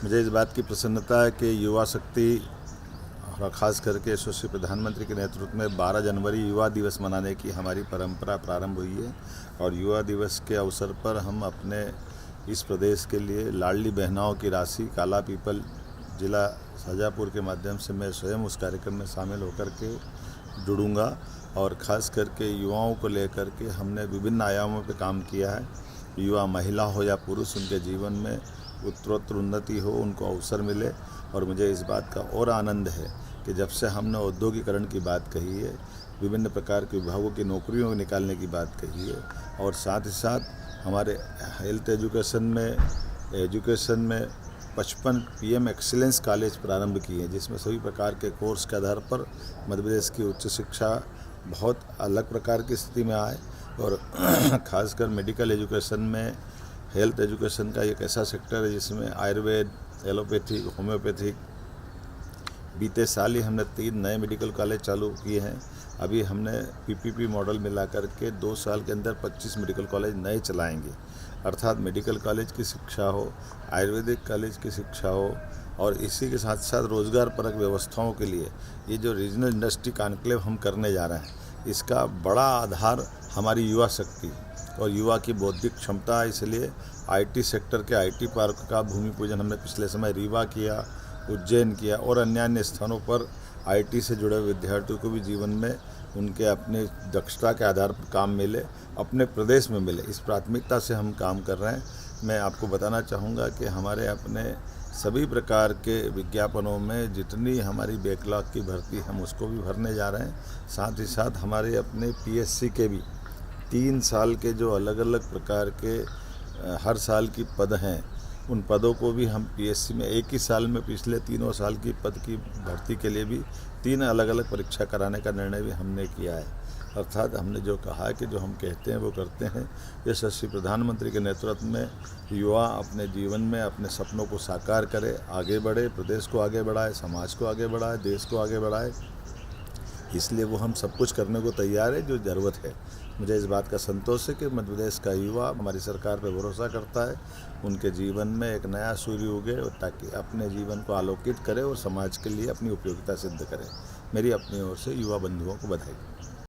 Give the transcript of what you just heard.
मुझे इस बात की प्रसन्नता है कि युवा शक्ति और ख़ास करके यशस्वी प्रधानमंत्री के नेतृत्व में 12 जनवरी युवा दिवस मनाने की हमारी परंपरा प्रारंभ हुई है। और युवा दिवस के अवसर पर हम अपने इस प्रदेश के लिए लाडली बहनाओं की राशि काला पीपल जिला शाजापुर के माध्यम से मैं स्वयं उस कार्यक्रम में शामिल होकर के जुड़ूंगा। और ख़ास करके युवाओं को लेकर के हमने विभिन्न आयामों पर काम किया है। युवा महिला हो या पुरुष, उनके जीवन में उत्तरोत्तर उन्नति हो, उनको अवसर मिले। और मुझे इस बात का और आनंद है कि जब से हमने औद्योगिकरण की बात कही है, विभिन्न प्रकार के विभागों की नौकरियों को निकालने की बात कही है, और साथ ही साथ हमारे हेल्थ एजुकेशन में 55 पीएम एक्सीलेंस कॉलेज प्रारंभ किए हैं, जिसमें सभी प्रकार के कोर्स के आधार पर मध्य प्रदेश की उच्च शिक्षा बहुत अलग प्रकार की स्थिति में आए। और खासकर मेडिकल एजुकेशन में हेल्थ एजुकेशन का एक ऐसा सेक्टर है जिसमें आयुर्वेद, एलोपैथिक, होम्योपैथिक, बीते साल ही हमने 3 नए मेडिकल कॉलेज चालू किए हैं। अभी हमने पीपीपी मॉडल मिला करके 2 साल के अंदर 25 मेडिकल कॉलेज नए चलाएंगे। अर्थात मेडिकल कॉलेज की शिक्षा हो, आयुर्वेदिक कॉलेज की शिक्षा हो, और इसी के साथ साथ रोज़गार परक व्यवस्थाओं के लिए ये जो रीजनल इंडस्ट्री कॉन्क्लेव हम करने जा रहे हैं, इसका बड़ा आधार हमारी युवा शक्ति और युवा की बौद्धिक क्षमता। इसलिए आईटी सेक्टर के आईटी पार्क का भूमि पूजन हमने पिछले समय रीवा किया, उज्जैन किया, और अन्य स्थानों पर आईटी से जुड़े विद्यार्थियों को भी जीवन में उनके अपने दक्षता के आधार पर काम मिले, अपने प्रदेश में मिले। इस प्राथमिकता से हम काम कर रहे हैं। मैं आपको बताना चाहूँगा कि हमारे अपने सभी प्रकार के विज्ञापनों में जितनी हमारी बैकलॉग की भर्ती हम उसको भी भरने जा रहे हैं। साथ ही साथ हमारे अपने पीएससी के भी 3 साल के जो अलग अलग प्रकार के हर साल की पद हैं, उन पदों को भी हम पीएससी में एक ही साल में पिछले 3 साल की पद की भर्ती के लिए भी 3 अलग अलग परीक्षा कराने का निर्णय भी हमने किया है। अर्थात हमने जो कहा है कि जो हम कहते हैं वो करते हैं। यशस्वी प्रधानमंत्री के नेतृत्व में युवा अपने जीवन में अपने सपनों को साकार करे, आगे बढ़े, प्रदेश को आगे बढ़ाए, समाज को आगे बढ़ाए, देश को आगे बढ़ाए। इसलिए वो हम सब कुछ करने को तैयार है जो ज़रूरत है। मुझे इस बात का संतोष है कि मध्य प्रदेश का युवा हमारी सरकार पर भरोसा करता है, उनके जीवन में एक नया सूर्य उगे और ताकि अपने जीवन को आलोकित करे और समाज के लिए अपनी उपयोगिता सिद्ध करे। मेरी अपनी ओर से युवा बंधुओं को बधाई।